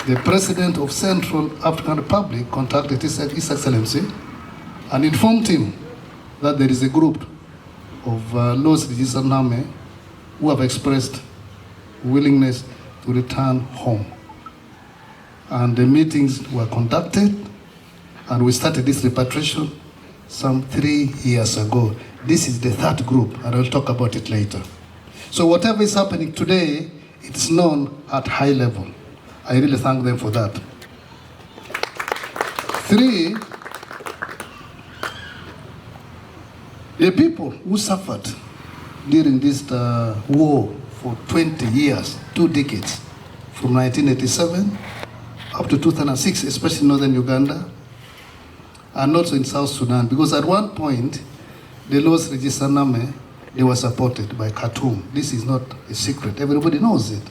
the President of Central African Republic contacted His Excellency and informed him that there is a group of Los Registered Name who have expressed willingness to return home. And the meetings were conducted, and we started this repatriation some 3 years ago. This is the third group, and I'll talk about it later. So whatever is happening today, it's known at high level. I really thank them for that. 3, the people who suffered during this war for 20 years, 2 decades, from 1987 up to 2006, especially in northern Uganda, and also in South Sudan, because at one point, the Los Registered Name, they were supported by Khartoum. This is not a secret. Everybody knows it.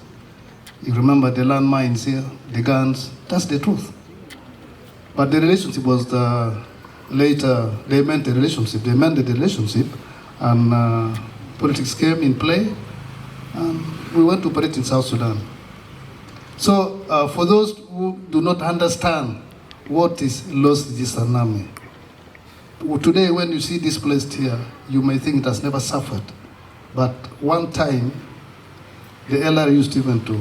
You remember the landmines here, the guns, that's the truth. But the relationship was later, they amended the relationship, and politics came in play, and we went to operate in South Sudan. So for those who do not understand what is Los Registered Name, today when you see this placed here, you may think it has never suffered. But one time, the LRA used even to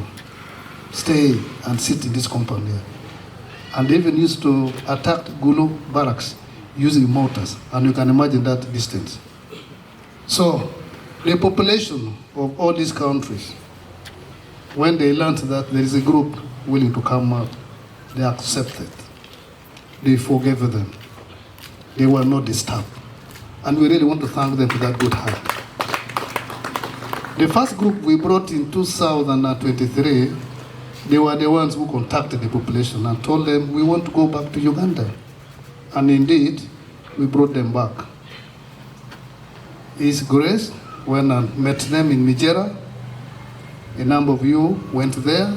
stay and sit in this compound here. And they even used to attack Gulu barracks using mortars, and you can imagine that distance. So the population of all these countries, when they learned that there is a group willing to come out, they accepted. They forgave them. They were not disturbed. And we really want to thank them for that good heart. The first group we brought in 2023, they were the ones who contacted the population and told them, we want to go back to Uganda. And indeed, we brought them back. His Grace went and met them in Nigeria. A number of you went there,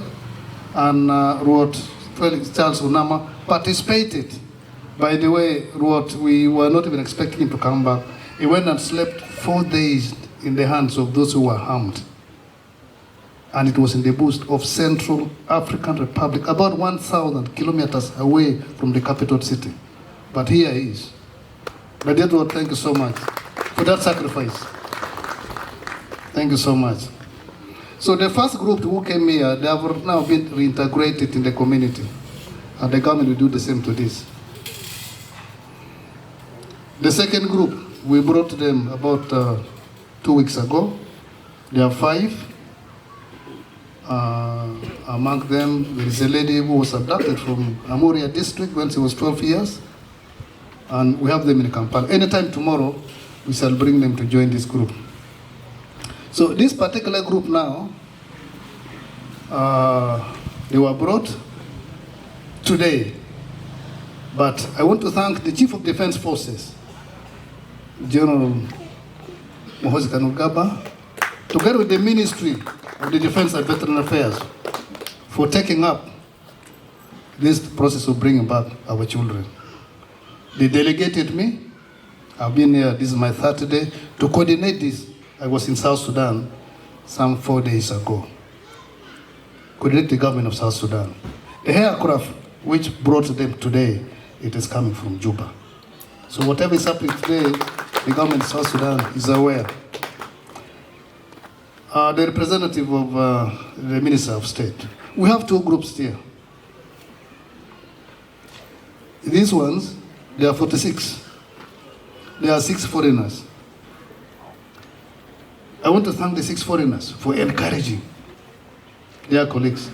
and Felix Charles Onama participated. By the way, we were not even expecting him to come back. He went and slept 4 days in the hands of those who were harmed. And it was in the bush of Central African Republic, about 1,000 kilometers away from the capital city. But here he is. But dear Lord, thank you so much for that sacrifice. Thank you so much. So the first group who came here, they have now been reintegrated in the community. And the government will do the same to this. The second group, we brought them about 2 weeks ago. There are 5. Among them, there is a lady who was abducted from Amuria district when she was 12 years. And we have them in Kampala. Anytime tomorrow, we shall bring them to join this group. So this particular group now, they were brought today. But I want to thank the Chief of Defense Forces, General Muhoozi Kainerugaba, together with the Ministry of the Defense and Veteran Affairs, for taking up this process of bringing back our children. They delegated me. I've been here, this is my 3rd day, to coordinate this. I was in South Sudan some 4 days ago. Coordinate the government of South Sudan. The aircraft which brought them today, it is coming from Juba. So whatever is happening today, the government of South Sudan is aware. The representative of the Minister of State. We have 2 groups here. These ones, there are 46. There are 6 foreigners. I want to thank the 6 foreigners for encouraging their colleagues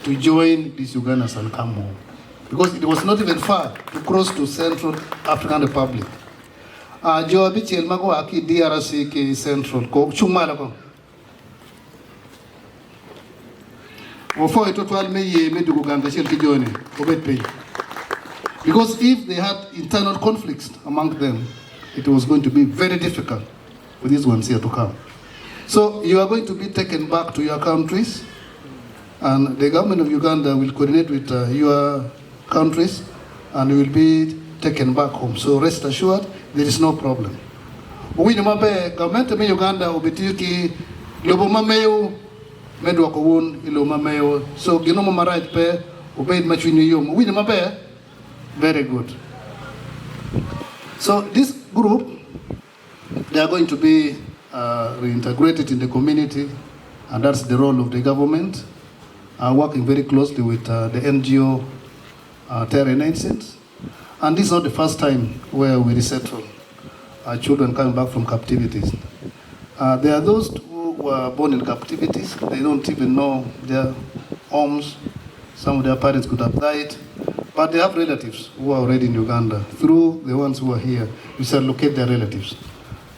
to join these Ugandans and come home. Because it was not even far to cross to Central African Republic. Joabi Chelmago Aki DRC ke Central ko Chumalago. Before it total me me to Uganda shall join it. Because if they had internal conflicts among them, it was going to be very difficult for these ones here to come. So you are going to be taken back to your countries, and the government of Uganda will coordinate with your countries, and you will be taken back home. So rest assured, there is no problem. We know that government of Uganda will be taking global mameo, medwakowun ilo mameo. So ginoma marait pe obeyed Machuniyum. We the very good. So this group, they are going to be reintegrated in the community, and that's the role of the government, working very closely with the NGO terrain agents. And this is not the first time where we resettle children coming back from captivities. There are those who were born in captivities. They don't even know their homes. Some of their parents could have died. But they have relatives who are already in Uganda. Through the ones who are here, we shall locate their relatives.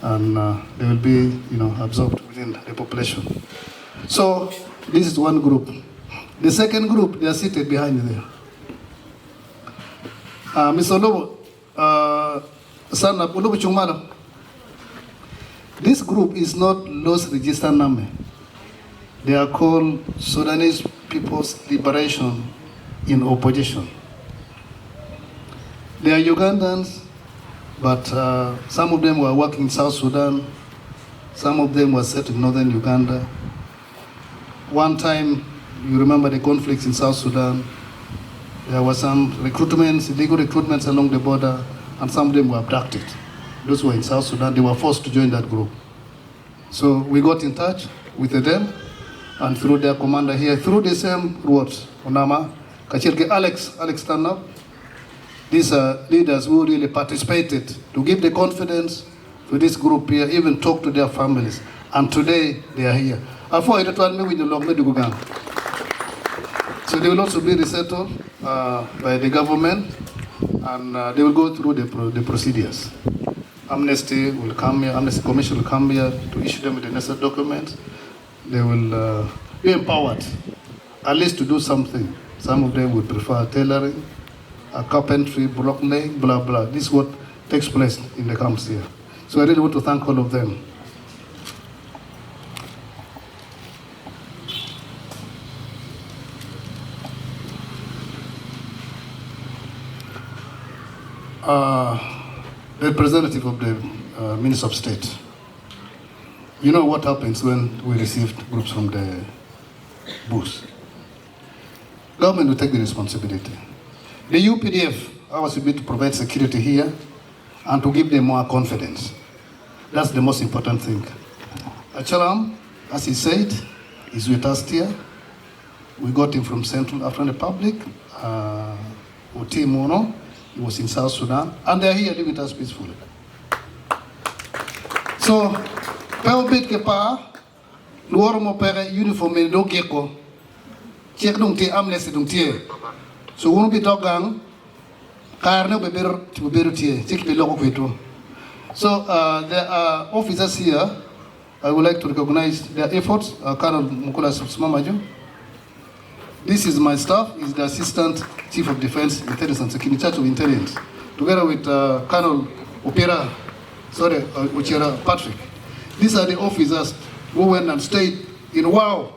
And they will be, absorbed within the population. So this is one group. The second group, they are seated behind there. Mr. Lobo, son of Olobo Chumara. This group is not Los Register Name. They are called Sudanese People's Liberation in Opposition. They are Ugandans, but some of them were working in South Sudan. Some of them were set in northern Uganda. One time, you remember the conflicts in South Sudan. There were some recruitments, illegal recruitments along the border, and some of them were abducted. Those who were in South Sudan, they were forced to join that group. So we got in touch with them, and through their commander here, through the same words, Onama, Kachirke Alex, stand up. These are leaders who really participated to give the confidence to this group here, even talk to their families. And today, they are here. So they will also be resettled by the government, and they will go through the procedures. Amnesty will come here, Amnesty Commission will come here to issue them with the necessary documents. They will be empowered, at least to do something. Some of them would prefer tailoring, carpentry, blocklaying, blah, blah. This is what takes place in the camps here. So I really want to thank all of them. Representative of the Minister of State. You know what happens when we received groups from the bush. Government will take the responsibility. The UPDF, ours will be to provide security here and to give them more confidence. That's the most important thing. Achalam, as he said, is with us here. We got him from Central African Republic, Oti Mono. He was in South Sudan, and they're here living with us peacefully. So, Peo bit kepa, luar mo pere uniform in do geko, check dung ti amnesty dung tie. So won't be dogang, karne beberu tie, check the logo kwetu. So there are officers here. I would like to recognize their efforts. Colonel Mukula Sumamajo. This is my staff, is the Assistant Chief of Defense, Intelligence and Security, Charge of Intelligence, together with Colonel Uchera Patrick. These are the officers who went and stayed in Wow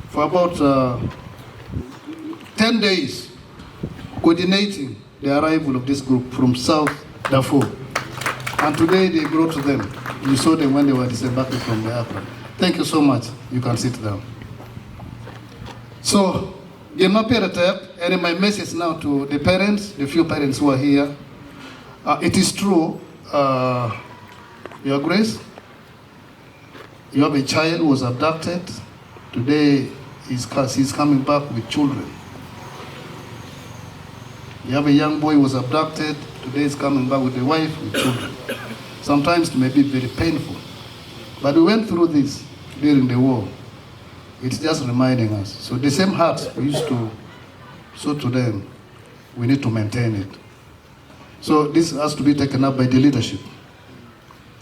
for about 10 days, coordinating the arrival of this group from South Darfur. And today they brought to them. You saw them when they were disembarking from the aircraft. Thank you so much. You can sit down. So, and my message now to the parents, the few parents who are here. It is true, Your Grace, you have a child who was abducted. Today, he's coming back with children. You have a young boy who was abducted. Today, he's coming back with a wife, with children. Sometimes it may be very painful. But we went through this during the war. It's just reminding us. So the same heart we used to show to them, we need to maintain it. So this has to be taken up by the leadership.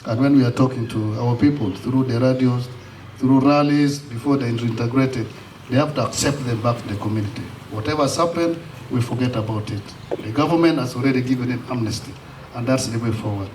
And when we are talking to our people through the radios, through rallies, before they're reintegrated, they have to accept them back to the community. Whatever has happened, we forget about it. The government has already given it amnesty, and that's the way forward.